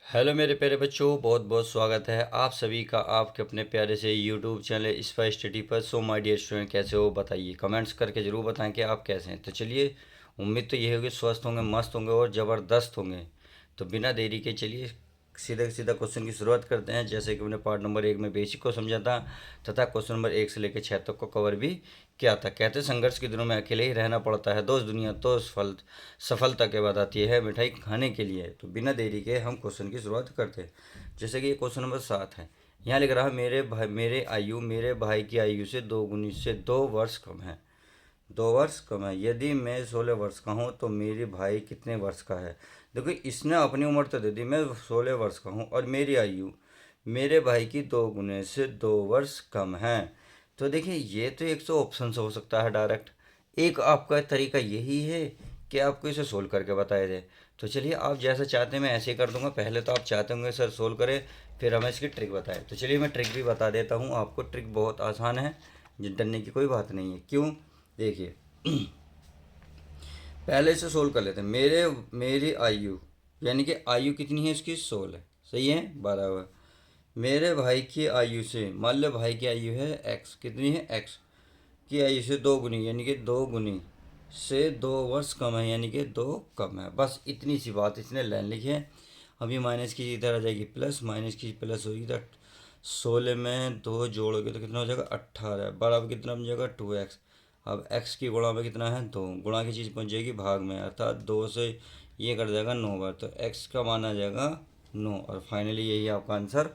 Hello मेरे प्यारे बच्चों, बहुत बहुत स्वागत है आप सभी का आपके अपने प्यारे से यूट्यूब चैनल स्पाई स्टडी पर। सो माय डियर स्टूडेंट, कैसे हो बताइए, कमेंट्स करके ज़रूर बताएं कि आप कैसे हैं। तो चलिए, उम्मीद तो ये होगी स्वस्थ होंगे, मस्त होंगे और ज़बरदस्त होंगे। तो बिना देरी के चलिए सीधा सीधा क्वेश्चन की शुरुआत करते हैं। जैसे कि मैंने पार्ट नंबर 1 में बेसिक को समझा था तथा क्वेश्चन नंबर 1 से लेकर 6 तक को कवर भी किया था। कहते संघर्ष के दिनों में अकेले ही रहना पड़ता है, दोस्त दुनिया तो सफलता के बाद आती है मिठाई खाने के लिए। तो बिना देरी के हम क्वेश्चन की शुरुआत करते हैं। जैसे कि ये क्वेश्चन नंबर 7 है। यहाँ लिख रहा है मेरे भाई की आयु से 2 गुनी से 2 वर्ष कम है। 2 वर्ष कम है। यदि मैं 16 वर्ष का हूँ तो मेरे भाई कितने वर्ष का है। देखो, इसने अपनी उम्र तो दे दी, मैं 16 वर्ष का हूँ और मेरी आयु मेरे भाई की 2 गुने से 2 वर्ष कम है। तो देखिए, ये तो एक तो ऑप्शन से हो सकता है डायरेक्ट। एक आपका तरीका यही है कि आपको इसे सोल्व करके बताया जाए। तो चलिए, आप जैसा चाहते हैं मैं ऐसे ही कर दूंगा। पहले तो आप चाहते होंगे सर सोल्व करें, फिर हमें इसकी ट्रिक बताएं। तो चलिए, मैं ट्रिक भी बता देता हूँ आपको। ट्रिक बहुत आसान है, डरने की कोई बात नहीं है। क्यों? देखिए, पहले से सोल्व कर लेते हैं। मेरी आयु यानी कि आयु कितनी है इसकी? 16। सही है, बराबर। मेरे भाई की आयु से, मान लो भाई की आयु है एक्स, कितनी है? एक्स की आयु से 2 गुनी यानी कि 2 गुनी से 2 वर्ष कम है, यानी कि 2 कम है। बस इतनी सी बात इसने लाइन लिखी है। अभी माइनस की इधर आ जाएगी प्लस, माइनस की प्लस होगी तो 16 में 2 जोड़ोगे तो कितना हो जाएगा? 18। बराबर कितना बन जाएगा? 2x। अब x की गुणा में कितना है? 2। गुणा की चीज़ पहुंच जाएगी भाग में, अर्थात 2 से ये कट जाएगा 9 बार, तो x का मान आ जाएगा 9 और फाइनली यही आपका आंसर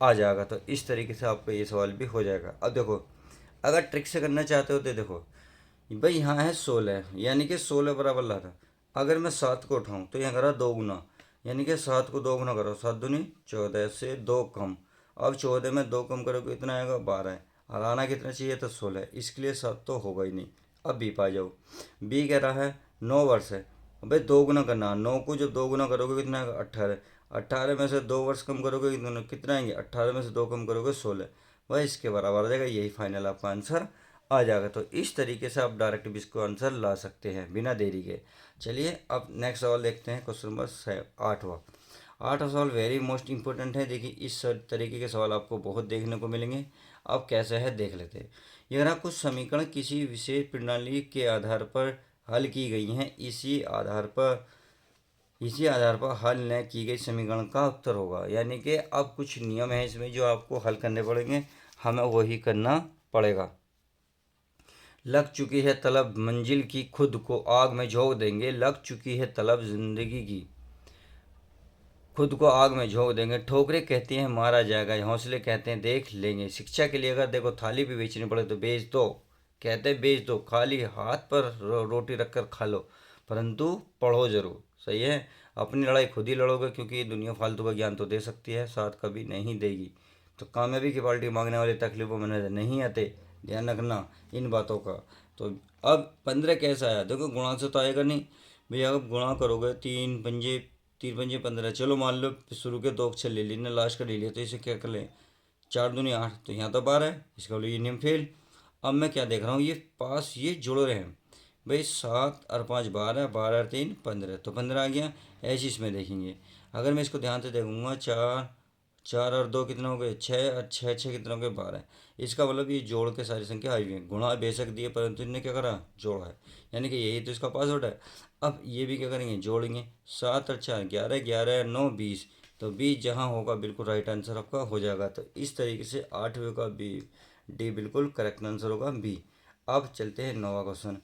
आ जाएगा। तो इस तरीके से आपका ये सवाल भी हो जाएगा। अब देखो, अगर ट्रिक से करना चाहते हो तो देखो भाई, यहाँ है 16 यानी कि 16 बराबर ला था। अगर मैं 7 को उठाऊँ तो यहाँ करा 2 गुना, यानी कि 7 को 2 गुना करो, 7 दूनी 14 से 2 कम। अब 14 में 2 कम करोगे कितना आएगा? 12 है। और आना कितना चाहिए था? 16। इसके लिए 7 तो होगा ही नहीं। अब बी पा जाओ। बी कह रहा है 9 वर्ष है। भाई 2 गुना करना, 9 को जब 2 गुना करोगे कितना आएगा? 18। 18 में से 2 वर्ष कम करोगे कितना आएंगे? 18 में से 2 कम करोगे 16। वह इसके बराबर आ जाएगा। यही फाइनल आपका आंसर आ जाएगा। तो इस तरीके से आप डायरेक्ट भी इसको आंसर ला सकते हैं बिना देरी के। चलिए, अब नेक्स्ट सवाल देखते हैं। Question number 8वां। 8वां सवाल वेरी मोस्ट इंपॉर्टेंट है। देखिए, इस तरीके के सवाल आपको बहुत देखने को मिलेंगे। अब कैसे है देख लेते हैं। ये रहा, कुछ समीकरण किसी विशेष प्रणाली के आधार पर हल की गई हैं। इसी आधार पर हल न की गई समीकरण का उत्तर होगा। यानी कि अब कुछ नियम है इसमें जो आपको हल करने पड़ेंगे, हमें वही करना पड़ेगा। लग चुकी है तलब मंजिल की, खुद को आग में झोंक देंगे। लग चुकी है तलब जिंदगी की, खुद को आग में झोंक देंगे। ठोकरें कहती हैं मारा जाएगा, हौसले कहते हैं देख लेंगे। शिक्षा के लिए अगर देखो थाली भी बेचनी पड़े तो बेच दो, कहते हैं बेच दो। खाली हाथ पर रोटी रखकर खा लो, परंतु पढ़ो जरूर। सही है, अपनी लड़ाई खुद ही लड़ोगे, क्योंकि ये दुनिया फालतू का ज्ञान तो दे सकती है, साथ कभी नहीं देगी। तो कामयाबी की पार्टी मांगने वाली तकलीफों में नजर नहीं आते, ध्यान रखना इन बातों का। तो अब 15 कैसा आया? देखो, गुणा से तो आएगा नहीं भैया। अब गुणा करोगे, 3 पंजे 15, चलो मान लो शुरू के 2 अक्षर ले लिए, लास्ट का ले लिया, तो इसे क्या कर लें? 4 दूनी 8, तो यहाँ तो 12 है, इसका बोलो ये नियम फेल। अब मैं क्या देख रहा हूँ, ये पास ये जुड़ रहे हैं भाई। 7 और 5 12, 12 और 3 15, तो 15 आ गया। ऐसे इसमें देखेंगे, अगर मैं इसको ध्यान से देखूंगा, 4 4 और 2 कितना हो गए? 6 और 6 6 कितना हो गए? 12। इसका मतलब ये जोड़ के सारी संख्या आई हुई है। गुणा बेशक दिए, परंतु इनने क्या करा? जोड़ा है, यानी कि यही तो इसका पासवर्ड है। अब ये भी क्या करेंगे? जोड़ेंगे। 7 और 4 11, 11 और 9 20, तो 20 जहाँ होगा बिल्कुल राइट आंसर आपका हो जाएगा। तो इस तरीके से 8वें का बी, डी बिल्कुल करेक्ट आंसर होगा बी। अब चलते हैं 9वां क्वेश्चन।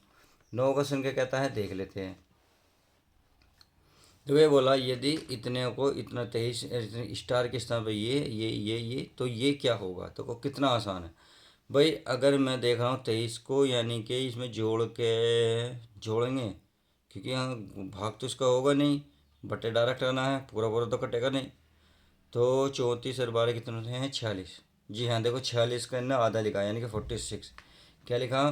9वां क्वेश्चन क्या कहता है देख लेते हैं। तो ये बोला, यदि इतने को इतना 23 स्टार के स्थान पर ये तो ये क्या होगा? तो को कितना आसान है भाई। अगर मैं देख रहा हूँ 23 को, यानी कि इसमें जोड़ के जोड़ेंगे, क्योंकि यहाँ भाग तो इसका होगा नहीं, बटे डायरेक्ट आना है, पूरा पूरा तो कटेगा नहीं। तो 34 और 12 कितने होते हैं? 46। जी हाँ, देखो 46 का इन्हें आधा लिखा, यानी कि 46। क्या लिखा?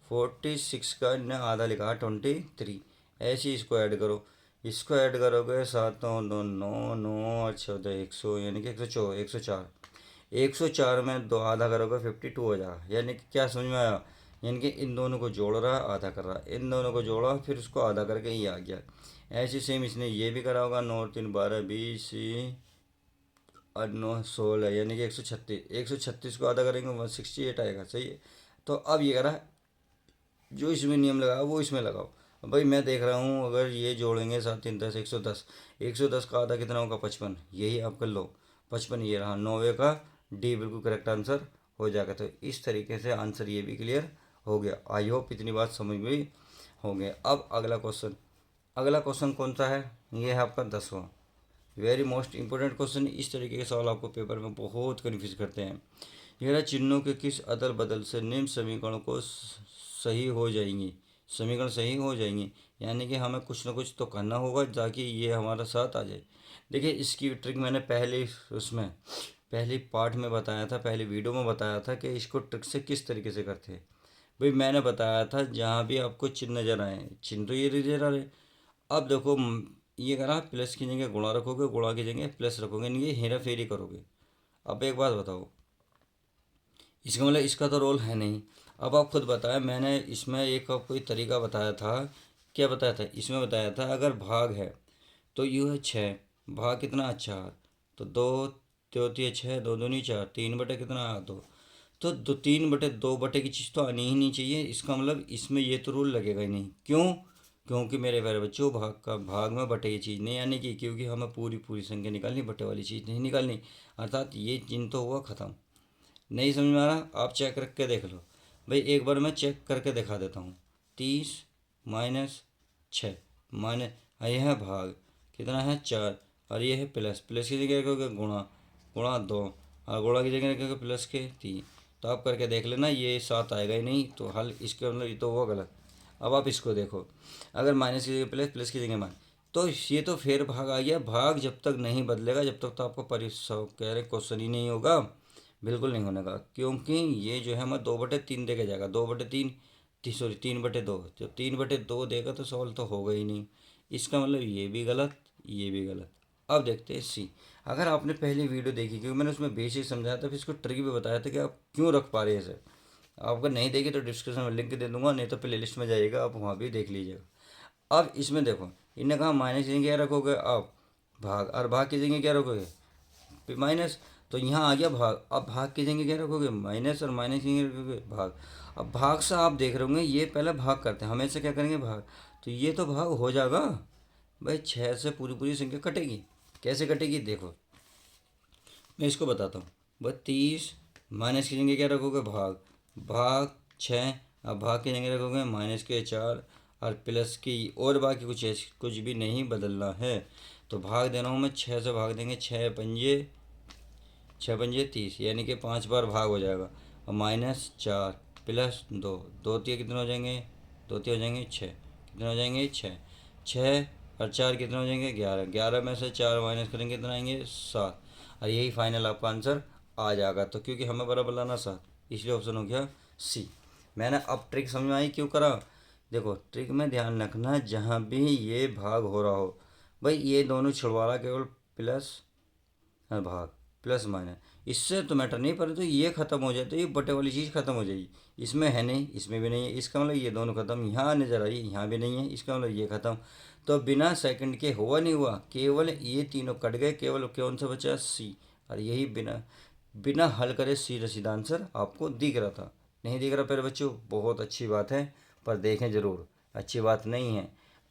46 का इन्हें आधा लिखा 23। ऐसे ही इसको ऐड करो। इसको ऐड करोगे, 7 9 2 9 9 और 14 100, यानी कि 104। 104 में 2 आधा करोगे 52 हो जाएगा। यानी कि क्या समझ में आया? यानी कि इन दोनों को जोड़ रहा है, आधा कर रहा है, इन दोनों को जोड़ा फिर उसको आधा करके ये आ गया। ऐसे सेम इसने ये भी करा होगा। 9 और 3 12 20, और 9 16 यानी कि 136। 136 को आधा करेंगे 168 आएगा। सही है। तो अब ये करा, जो इसमें नियम लगाओ वो इसमें लगाओ। अब भाई मैं देख रहा हूँ, अगर ये जोड़ेंगे 7 3 10 110। 110 का आधा कितना होगा? 55। यही आप कर लो, 55 ये रहा। 90 का डी बिल्कुल करेक्ट आंसर हो जाएगा। तो इस तरीके से आंसर ये भी क्लियर हो गया। आई होप इतनी बात समझ में हो गया। अब अगला क्वेश्चन, अगला क्वेश्चन कौन सा है? ये है आपका 10वां। Very most important question. इस तरीके के सवाल आपको पेपर में बहुत कन्फ्यूज करते हैं। यह चिन्हों के किस अदल बदल से निम्न समीकरण को सही हो जाएंगी, समीकरण सही हो जाएंगी। यानी कि हमें कुछ ना कुछ तो करना होगा ताकि ये हमारा साथ आ जाए। देखिए इसकी ट्रिक मैंने पहले उसमें पहले पार्ट में बताया था, पहले वीडियो में बताया था कि इसको ट्रिक से किस तरीके से करते हैं। भाई मैंने बताया था जहाँ भी आपको चिन्ह नज़र आए, चिन्ह तो ये नज़र आ रहे। अब देखो ये करा, प्लस की जगह गुणा रखोगे, गुणा की जगह प्लस रखोगे, नहीं ये हेरा फेरी करोगे। अब एक बात बताओ, इसका मतलब इसका तो रोल है नहीं। अब आप खुद बताएं, मैंने इसमें एक कोई तरीका बताया था। क्या बताया था? इसमें बताया था अगर भाग है तो यूँ है 6, भाग कितना? अच्छा, तो 2 3 6, 2 दूनी 4, 3 बटे कितना? 2। तो 3/2 की चीज़ तो आनी ही नहीं चाहिए। इसका मतलब इसमें ये तो रूल लगेगा ही नहीं। क्यों? क्योंकि मेरे प्यारे बच्चों, भाग में बटे ये चीज़ नहीं आने की, क्योंकि हमें पूरी पूरी संख्या निकालनी, बटे वाली चीज़ नहीं निकालनी। अर्थात ये चिन्ह तो हुआ ख़त्म। नहीं समझ में आ रहा? आप चेक करके देख लो। भाई एक बार मैं चेक करके दिखा देता हूँ। 30 माइनस 6 माइनस, यह है भाग कितना है? 4। और ये है प्लस, प्लस की जगह रखोगे गुणा, गुणा 2, और गुणा की जगह रखोगे प्लस के 3। तो आप करके देख लेना, ये 7 आएगा ही नहीं। तो हल इसके अंदर ये तो हुआ गलत। अब आप इसको देखो, अगर माइनस की जगह प्लस, प्लस की जगह माइनस, तो ये तो फिर भाग आ गया। भाग जब तक नहीं बदलेगा जब तक तो आपको कह रहे क्वेश्चन ही नहीं होगा, बिल्कुल नहीं होने का। क्योंकि ये जो है हमें 2/3 दे के जाएगा। 2/3, सॉरी 3/2। जब 3/2 देगा तो सवाल तो होगा ही नहीं। इसका मतलब ये भी गलत, ये भी गलत। अब देखते हैं सी। अगर आपने पहले वीडियो देखी, क्योंकि मैंने उसमें बेसिक समझाया था, फिर इसको ट्रिक भी बताया था कि आप क्यों रख पा रहे हैं इसे। आप अगर नहीं देखी तो डिस्क्रिप्शन में लिंक दे दूंगा, नहीं तो प्ले लिस्ट में जाइएगा, आप वहाँ भी देख लीजिएगा। अब इसमें देखो, इनने कहा माइनस की जगह क्या रखोगे आप? भाग, और भाग की जगह क्या रखोगे? माइनस। तो यहाँ आ गया भाग। अब भाग की जगह क्या रखोगे? माइनस, और माइनस की जगह रखोगे भाग। अब भाग से आप देख रहे होंगे, ये पहले भाग करते हैं, हमेशा क्या करेंगे? भाग। तो ये तो भाग हो जाएगा। भाई 6 से पूरी पूरी संख्या कटेगी। कैसे कटेगी देखो, मैं इसको बताता हूँ। बस 30 माइनस की जगह क्या रखोगे? भाग, भाग 6। अब भाग की जगह रखोगे माइनस के 4, और प्लस की, और बाकी कुछ भी नहीं बदलना है। तो भाग दे रहा हूँ मैं, 6 से भाग देंगे, 6 पंजे 30, यानी कि 5 बार भाग हो जाएगा। और माइनस 4 प्लस 2, 2 3 कितने हो जाएंगे? 2 3 हो जाएंगे 6, कितने हो जाएंगे? 6। 6 और 4 कितने हो जाएंगे? 11। 11 में से 4 माइनस करेंगे कितना आएंगे? 7। और यही फाइनल आपका आंसर आ जाएगा। तो क्योंकि हमें बराबर लाना 7, इसलिए ऑप्शन हो गया सी। मैंने अब ट्रिक समझ में आई क्यों करा? देखो ट्रिक में ध्यान रखना, जहाँ भी ये भाग हो रहा हो, भाई ये दोनों छुड़वा रहा, केवल प्लस भाग, प्लस माइनस, इससे तो मैटर नहीं। पर तो ये ख़त्म हो जाए तो ये बटे वाली चीज़ ख़त्म हो जाएगी। इसमें है नहीं, इसमें भी नहीं है, इसका मतलब ये दोनों ख़त्म। यहाँ नज़र आई, यहाँ भी नहीं है, इसका मतलब ये ख़त्म। तो बिना सेकंड के हुआ नहीं हुआ, केवल ये तीनों कट गए, केवल कौन सा बचा? सी। और यही बिना बिना हल करे सीधा सीधा आंसर आपको दिख रहा था। नहीं दिख रहा प्यारे बच्चों, बहुत अच्छी बात है, पर देखें ज़रूर, अच्छी बात नहीं है।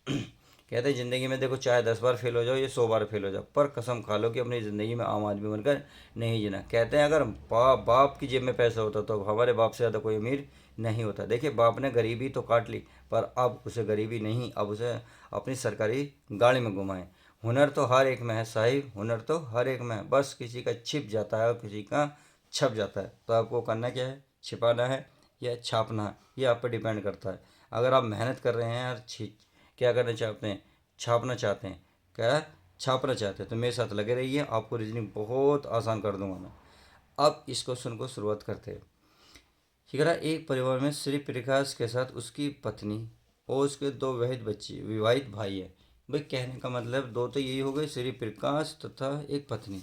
कहते हैं ज़िंदगी में देखो, चाहे 10 बार फेल हो जाओ या 100 बार फेल हो जाओ, पर कसम खा लो कि अपनी ज़िंदगी में आम आदमी बनकर नहीं जीना। कहते हैं अगर बाप की जेब में पैसा होता तो हमारे बाप से ज़्यादा कोई अमीर नहीं होता। देखिए बाप ने गरीबी तो काट ली, पर अब उसे गरीबी नहीं, अब उसे अपनी सरकारी गाड़ी में घुमाएं। हुनर तो हर एक में है साहिब, हुनर तो हर एक में है, बस किसी का छिप जाता है और किसी का छप जाता है। तो आपको करना क्या है? छिपाना है या छापना है, ये आप पर डिपेंड करता है। अगर आप मेहनत कर रहे हैं और क्या करना चाहते हैं? छापना चाहते हैं। क्या छापना चाहते हैं? तो मेरे साथ लगे रहिए, आपको रीजनिंग बहुत आसान कर दूंगा मैं। अब इस क्वेश्चन को शुरुआत करते हैं। ठीक है, एक परिवार में श्री प्रकाश के साथ उसकी पत्नी और उसके 2 विवाहित भाई है। भाई कहने का मतलब दो तो यही हो गए, श्री प्रकाश तथा एक पत्नी।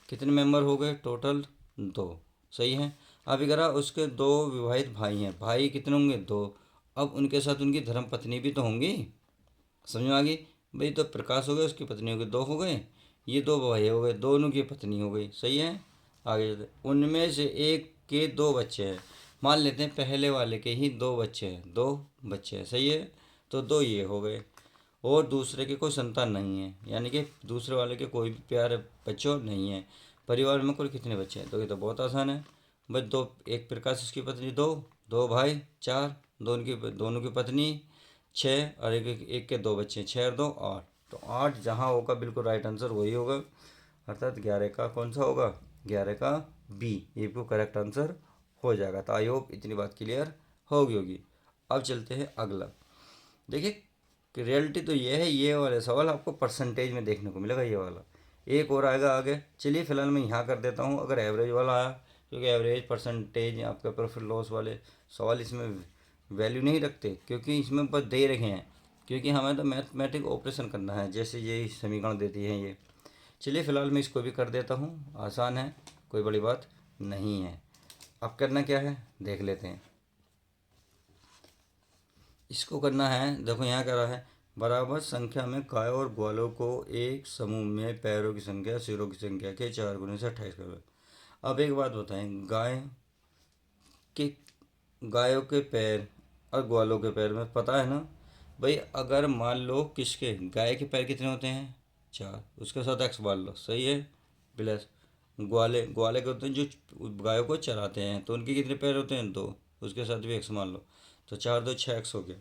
कितने मेंबर हो गए टोटल? 2। सही है। अब इधर उसके 2 विवाहित भाई हैं। भाई कितने होंगे? 2। अब उनके साथ उनकी धर्म पत्नी भी तो होंगी। समझ में आ गई? भाई तो प्रकाश हो गए, उसकी पत्नी हो गई, 2 हो गए। ये दो भाई हो गए, दोनों की पत्नी हो गई, सही है। आगे चलते, उनमें से एक के दो बच्चे हैं। मान लेते हैं पहले वाले के ही दो बच्चे हैं, दो बच्चे हैं, सही है। तो दो ये हो गए, और दूसरे के कोई संतान नहीं है, यानी कि दूसरे वाले के कोई भी प्यारे बच्चों नहीं है। परिवार में कुल कितने बच्चे हैं? तो ये तो बहुत आसान है। बस दो, एक प्रकाश उसकी पत्नी, दो, दो भाई चार, दोनों की पत्नी छः, और एक के दो बच्चे, छः और दो आठ। तो आठ जहाँ होगा बिल्कुल राइट आंसर वही होगा, अर्थात 11 का कौन सा होगा? 11 का बी, ये भी करेक्ट आंसर हो जाएगा। तो आई होप इतनी बात क्लियर होगी। अब चलते हैं अगला। देखिए रियलिटी तो ये है, ये वाला सवाल आपको परसेंटेज में देखने को मिलेगा, ये वाला। एक और आएगा आगे, चलिए फिलहाल मैं यहाँ कर देता हूँ अगर एवरेज वाला आया, क्योंकि एवरेज परसेंटेज आपका प्रॉफिट लॉस वाले सवाल इसमें वैल्यू नहीं रखते, क्योंकि इसमें बस दे रखे हैं, क्योंकि हमें तो मैथमेटिक ऑपरेशन करना है, जैसे ये समीकरण देती है ये। चलिए फिलहाल मैं इसको भी कर देता हूँ, आसान है, कोई बड़ी बात नहीं है। अब करना क्या है देख लेते हैं। इसको करना है, देखो यहाँ कह रहा है बराबर संख्या में गाय और ग्वालों को एक समूह में पैरों की संख्या सिरों की संख्या के 4 गुने से 28 कर। अब एक बात बताएं, के गायों के पैर और ग्वालों के पैर में पता है ना भाई, अगर मान लो किसके गाय के पैर कितने होते हैं? 4, उसके साथ एक्स मान लो, सही है। प्लस ग्वाले ग्वाले के होते हैं जो गायों को चराते हैं, तो उनके कितने पैर होते हैं? 2, उसके साथ भी एक्स मान लो, तो 4 2 6 एक्स हो गया।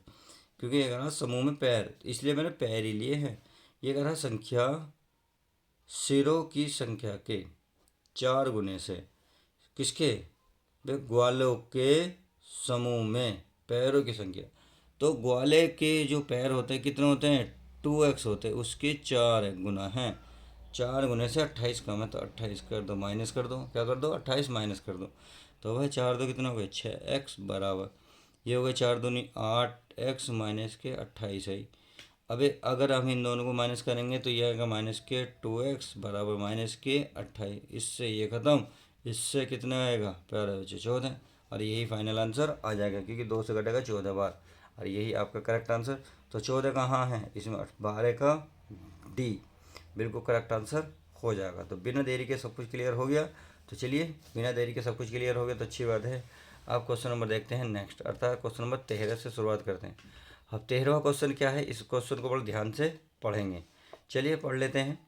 क्योंकि ये कह रहा समूह में पैर, इसलिए मैंने पैर ही लिए हैं। ये कह रहा संख्या सिरों की संख्या के 4 गुने से किसके? वे ग्वालों के समूह में पैरों की संख्या। तो ग्वाले के जो पैर होते हैं कितने होते हैं? 2x होते हैं, उसके 4 गुना हैं। 4 गुने से 28 कम है, तो 28 कर दो, माइनस कर दो, क्या कर दो? 28 माइनस कर दो। तो भाई 4 दो कितना हो गया? 6x बराबर, ये हो गया 4 दूनी 8x माइनस के 28 है। अब अगर हम इन दोनों को माइनस करेंगे तो ये आएगा माइनस के 2x बराबर माइनस के 28। इससे ये ख़त्म, इससे कितना आएगा प्यारे बच्चे? 14। और यही फाइनल आंसर आ जाएगा, क्योंकि 2 से घटेगा 14 बार, और यही आपका करेक्ट आंसर। तो 14 कहाँ है इसमें? 12 का डी बिल्कुल करेक्ट आंसर हो जाएगा। तो बिना देरी के सब कुछ क्लियर हो गया। तो चलिए बिना देरी के सब कुछ क्लियर हो गया तो अच्छी बात है। आप क्वेश्चन नंबर देखते हैं नेक्स्ट, अर्थात क्वेश्चन नंबर 13 से शुरुआत करते हैं। अब 13वां क्वेश्चन क्या है, इस क्वेश्चन को बड़े ध्यान से पढ़ेंगे। चलिए पढ़ लेते हैं।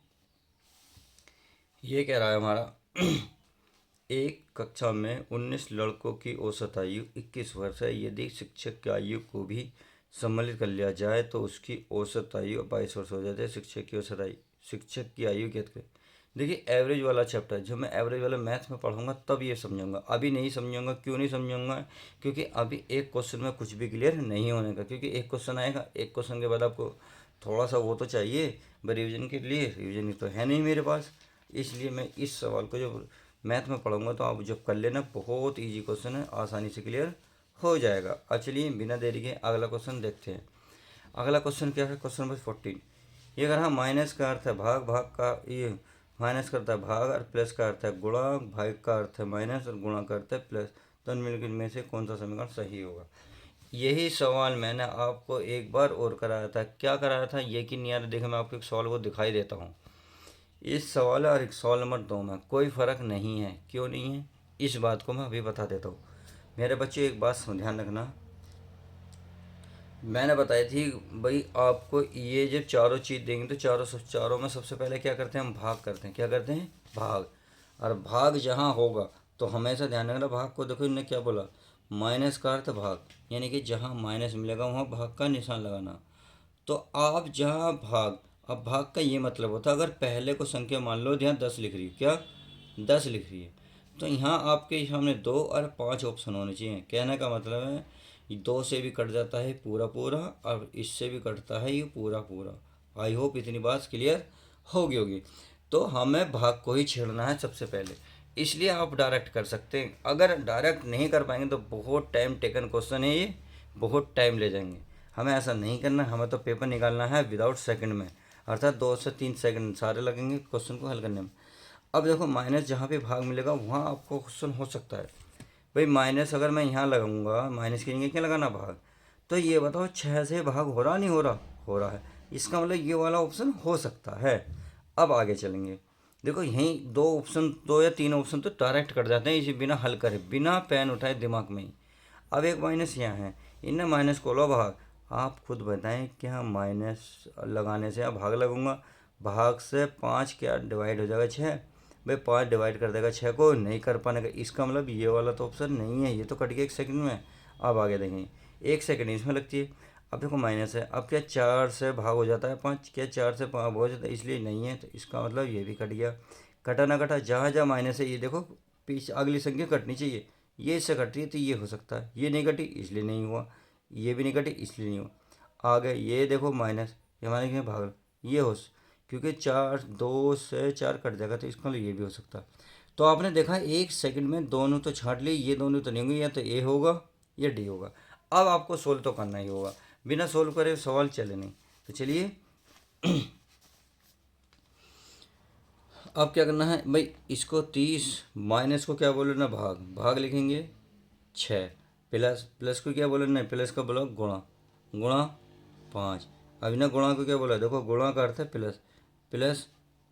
ये कह रहा है हमारा एक कक्षा में 19 लड़कों की औसत आयु 21 वर्ष है। यदि शिक्षक की आयु को भी सम्मिलित कर लिया जाए तो उसकी औसत आयु 22 वर्ष हो जाती है। शिक्षक की आयु क्या करें? देखिए एवरेज वाला चैप्टर जब मैं एवरेज वाला मैथ में पढ़ूंगा तब ये समझूंगा, अभी नहीं समझूंगा। क्यों नहीं समझूंगा? क्योंकि अभी एक क्वेश्चन में कुछ भी क्लियर नहीं होने का, क्योंकि एक क्वेश्चन आएगा, एक क्वेश्चन के बाद आपको थोड़ा सा वो तो चाहिए रिवीजन के लिए, रिवीजन तो है नहीं मेरे पास। इसलिए मैं इस सवाल को जब मैथ में पढ़ूंगा तो आप जब कर लेना, बहुत ईजी क्वेश्चन है, आसानी से क्लियर हो जाएगा। अब चलिए बिना देरी के अगला क्वेश्चन देखते हैं। अगला क्वेश्चन क्या है? Question number 14। ये कहा माइनस का अर्थ है भाग, भाग का ये माइनस करता है भाग, और प्लस का अर्थ है गुणा, भाग का अर्थ है माइनस, और गुणा का अर्थ है प्लस। तो इनमें में से कौन सा समीकरण सही होगा? यही सवाल मैंने आपको एक बार और कराया था। क्या कराया था ये कि नहीं यार? देखो मैं आपको एक सवाल को दिखाई देता हूँ। इस सवाल और एक सवाल नंबर 2 में कोई फ़र्क नहीं है। क्यों नहीं है इस बात को मैं अभी बता देता हूँ। मेरे बच्चों एक बात ध्यान रखना, मैंने बताई थी भाई आपको, ये जब चारों चीज़ देंगे तो चारों में सबसे पहले क्या करते हैं? हम भाग करते हैं। क्या करते हैं? भाग। और भाग जहाँ होगा तो हमेशा ध्यान रखना, भाग को देखो इन्होंने क्या बोला, माइनस का अर्थ भाग, यानी कि जहाँ माइनस मिलेगा वहाँ भाग का निशान लगाना। तो आप जहाँ भाग, अब भाग का ये मतलब होता है अगर पहले को संख्या मान लो यहाँ 10 लिख रही है, क्या 10 लिख रही है, तो यहाँ आपके सामने 2 और 5 ऑप्शन होने चाहिए। कहने का मतलब है 2 से भी कट जाता है पूरा पूरा, और इससे भी कटता है ये पूरा पूरा। आई होप इतनी बात क्लियर होगी। तो हमें भाग को ही छेड़ना है सबसे पहले, इसलिए आप डायरेक्ट कर सकते हैं। अगर डायरेक्ट नहीं कर पाएंगे तो बहुत टाइम टेकन क्वेश्चन है ये, बहुत टाइम ले जाएंगे। हमें ऐसा नहीं करना, हमें तो पेपर निकालना है विदाउट सेकंड में, अर्थात 2 से 3 सेकंड सारे लगेंगे क्वेश्चन को हल करने में। अब देखो माइनस जहाँ पे भाग मिलेगा वहाँ आपको क्वेश्चन हो सकता है भाई माइनस अगर मैं यहाँ लगाऊंगा, माइनस की जगह क्या लगाना भाग, तो ये बताओ 6 से भाग हो रहा नहीं हो रहा? हो रहा है। इसका मतलब ये वाला ऑप्शन हो सकता है। अब आगे चलेंगे। देखो यहीं दो या तीन ऑप्शन तो डायरेक्ट कट जाते हैं इसे बिना हल करे, बिना पेन उठाए दिमाग में ही। अब एक माइनस यहाँ है, इन्हें माइनस को लो भाग। आप खुद बताएं क्या माइनस लगाने से भाग लगूंगा। भाग से 5 क्या डिवाइड हो जाएगा 6। भाई 5 डिवाइड कर देगा 6 को, नहीं कर पाने का, इसका मतलब ये वाला तो ऑप्शन नहीं है, ये तो कट गया 1 सेकंड में। अब आगे देखेंगे, 1 सेकंड इसमें लगती है। अब देखो माइनस है, अब क्या 4 से भाग हो जाता है 5, क्या 4 से भाग हो जाता है, इसलिए नहीं है, तो इसका मतलब ये भी कट गया। कटा ना कटा, जहाँ जहाँ माइनस है ये देखो पीछे अगली संख्या कटनी चाहिए, ये इससे कट रही है तो ये हो सकता है, ये नहीं कटी इसलिए नहीं हुआ, ये भी नहीं कटी इसलिए नहीं हुआ। आगे ये देखो माइनस, ये हमारे क्या भाग, ये हो, क्योंकि 4 2 से 4 कट जाएगा तो इसका ये भी हो सकता है। तो आपने देखा 1 सेकंड में दोनों तो छांट लिए, ये दोनों तो नहीं होंगे, या तो ए होगा या डी होगा। अब आपको सोल्व तो करना ही होगा, बिना सोल्व करे सवाल चले नहीं। तो चलिए अब क्या करना है भाई, इसको 30 माइनस को क्या बोलो ना भाग, भाग लिखेंगे 6, प्लस प्लस को क्या बोला, नहीं प्लस का बोला गुणा, गुणा 5। अब इन्हें गुणा को क्या बोला, देखो गुणा का अर्थ है प्लस, प्लस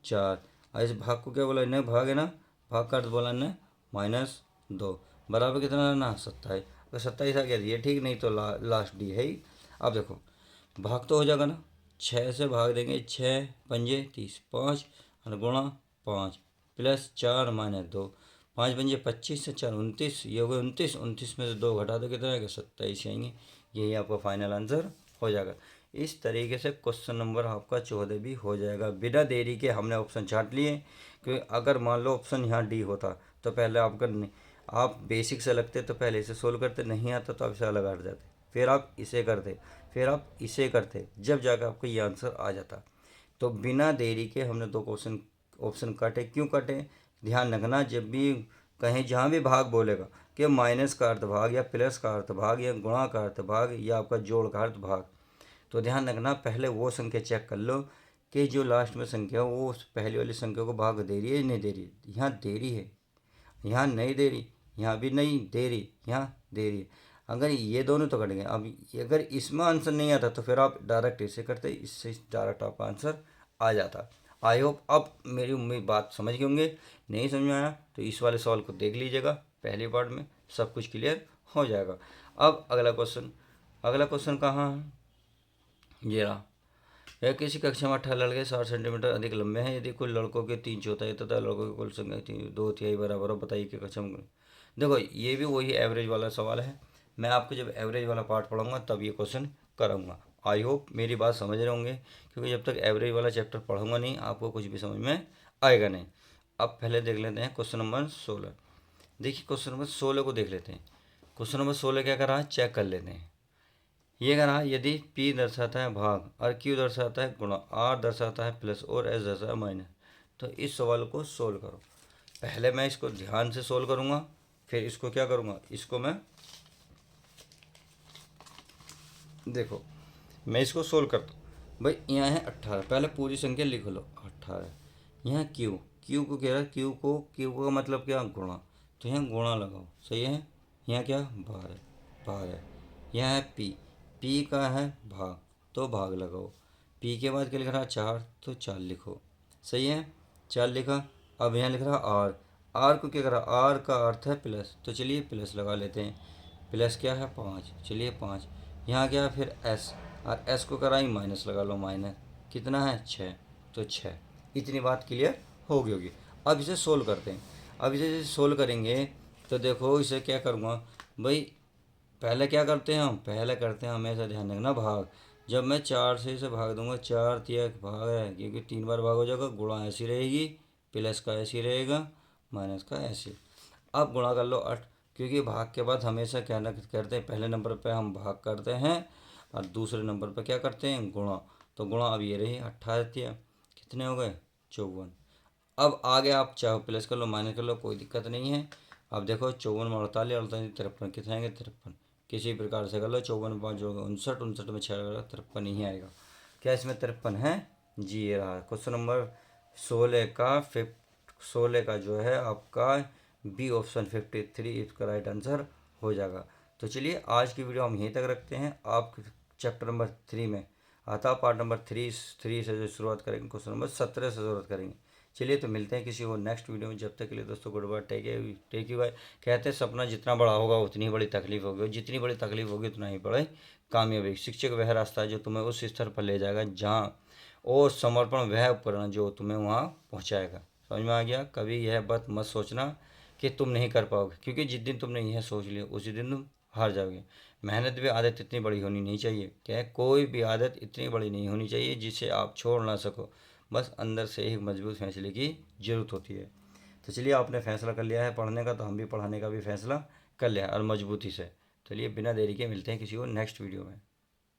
4। और इस भाग को क्या बोला, इन्हें भाग है ना, भाग का अर्थ बोला इन्हें -2, बराबर कितना है ना 27। अगर 27 आ गया ये ठीक, नहीं तो लास्ट डी है ही। अब देखो भाग तो हो जाएगा ना, 6 से भाग देंगे, 6 पंजे 30, 5 और गुणा 5 प्लस 4 -2, 5 पंजे 25 से 4 29, ये हो गए 29, 29 में से 2 घटा दो कितना आएगा 27 आएंगे। यही आपका फाइनल आंसर हो जाएगा। इस तरीके से क्वेश्चन नंबर आपका 14 भी हो जाएगा। बिना देरी के हमने ऑप्शन छांट लिए, क्योंकि अगर मान लो ऑप्शन यहाँ डी होता तो पहले आप बेसिक से लगते तो पहले इसे सोल्व करते, नहीं आता तो आप इसे अलग हट जाते, फिर आप इसे करते, फिर आप इसे करते, जब जाकर आपको ये आंसर आ जाता। तो बिना देरी के हमने 2 क्वेश्चन ऑप्शन काटे। क्यों काटे, ध्यान रखना, जब भी कहीं जहाँ भी भाग बोलेगा कि माइनस का अर्थ भाग या प्लस का अर्थ भाग या गुणा का अर्थ भाग या आपका जोड़ का अर्थ भाग, तो ध्यान रखना पहले वो संख्या चेक कर लो कि जो लास्ट में संख्या है वो उस पहली वाली संख्या को भाग दे रही है या नहीं दे रही। यहाँ दे रही है, यहाँ नहीं दे रही, यहाँ भी नहीं दे रही, यहाँ दे रही है। अगर ये दोनों तो कट गए। अब अगर इसमें आंसर नहीं आता तो फिर आप डायरेक्ट इसे करते, इससे डायरेक्ट आपका आंसर आ जाता। आई होप अब मेरी उम्मीद बात समझ गए होंगे। नहीं समझ में आया तो इस वाले सवाल को देख लीजिएगा, पहली पार्ट में सब कुछ क्लियर हो जाएगा। अब अगला क्वेश्चन कहाँ है, ये रहा। यह किसी कक्षा में 18 लड़के 60 सेंटीमीटर अधिक लंबे हैं, यदि कुल लड़कों के 3/4 तथा लड़कों की कुल संख्या 2/3 बराबर हो, बताइए कि कक्षा में। देखो ये भी वही एवरेज वाला सवाल है, मैं आपको जब एवरेज वाला पार्ट पढ़ाऊंगा तब ये क्वेश्चन करूँगा। आई होप मेरी बात समझ रहे होंगे, क्योंकि जब तक एवरेज वाला चैप्टर पढ़ूंगा नहीं आपको कुछ भी समझ में आएगा नहीं। अब पहले देख लेते हैं क्वेश्चन नंबर 16। देखिए क्वेश्चन नंबर 16 को देख लेते हैं। क्वेश्चन नंबर 16 क्या कर रहा है, चेक कर लेते हैं। ये कह रहा है यदि P दर्शाता है भाग और Q दर्शाता है गुणा, R दर्शाता है प्लस और S दर्शाता है माइनस, तो इस सवाल को सोल्व करो। पहले मैं इसको ध्यान से सोल्व करूँगा, फिर इसको क्या करूँगा, इसको मैं देखो मैं इसको सोल्व करता हूँ। भाई यहाँ है 18, पहले पूरी संख्या लिख लो 18। यहाँ Q को कह रहा है, Q का मतलब क्या, गुणा, तो यहाँ गुणा लगाओ, सही है। यहाँ क्या भार है। यहाँ है P का है भाग, तो भाग लगाओ। P के बाद क्या लिख रहा है 4, तो 4 लिखो, सही है 4 लिखा। अब यहाँ लिख रहा R को क्या करा, R का अर्थ है प्लस, तो चलिए प्लस लगा लेते हैं। प्लस क्या है 5, चलिए 5। यहाँ क्या है फिर S, और S को करा ही माइनस लगा लो, माइनस कितना है 6, तो 6। इतनी बात क्लियर हो गई होगी। अब इसे सोल्व करते हैं। अब इसे सोल्व करेंगे तो देखो इसे क्या करूँगा भाई, पहले क्या करते हैं हम, पहले करते हैं हमेशा ध्यान रखना भाग। जब मैं 4 से इसे भाग दूंगा, 4 तिया भाग है, क्योंकि 3 बार भाग हो जाएगा, गुणा ऐसी रहेगी, प्लस का ऐसी रहेगा, माइनस का ऐसे। अब गुणा कर लो 8, क्योंकि भाग के बाद हमेशा क्या ना करते हैं, पहले नंबर पे हम भाग करते हैं और दूसरे नंबर पे क्या करते हैं, गुणा। तो गुणा अब ये रही 18 तिया कितने हो गए 54। अब आगे आप चाहो प्लस कर लो माइनस कर लो, कोई दिक्कत नहीं है। अब देखो 54 में 48, 48 53, कितने आएंगे 53। किसी प्रकार से कर लो, 54 5 जोड़ 59, 59 में 6 लगा 53 ही आएगा। क्या इसमें 53 है जी, ये रहा क्वेश्चन नंबर 16 का जो है आपका बी ऑप्शन 53 इसका राइट आंसर हो जाएगा। तो चलिए आज की वीडियो हम यहीं तक रखते हैं। आप चैप्टर नंबर 3 में अतः पार्ट नंबर 3 से जो शुरुआत करेंगे, क्वेश्चन नंबर 17 से शुरुआत करेंगे। चलिए तो मिलते हैं किसी और नेक्स्ट वीडियो में। जब तक के लिए दोस्तों good bye, take you bye. कहते हैं सपना जितना बड़ा होगा उतनी बड़ी तकलीफ होगी, और जितनी बड़ी तकलीफ होगी उतना ही बड़ा कामयाबी। शिक्षक वह रास्ता है जो तुम्हें उस स्तर पर ले जाएगा जहाँ, और समर्पण वह उपकरण जो तुम्हें वहाँ पहुँचाएगा। समझ में आ गया? कभी यह बात मत सोचना कि तुम नहीं कर पाओगे, क्योंकि जिस दिन तुमने यह सोच लिया उसी दिन तुम हार जाओगे। मेहनत भी आदत इतनी बड़ी होनी नहीं चाहिए, क्या है, कोई भी आदत इतनी बड़ी नहीं होनी चाहिए जिसे आप छोड़ ना सको। बस अंदर से एक मजबूत फैसले की ज़रूरत होती है। तो चलिए, आपने फैसला कर लिया है पढ़ने का, तो हम भी पढ़ाने का भी फैसला कर लिया है, और मजबूती से। चलिए बिना देरी के मिलते हैं किसी और नेक्स्ट वीडियो में।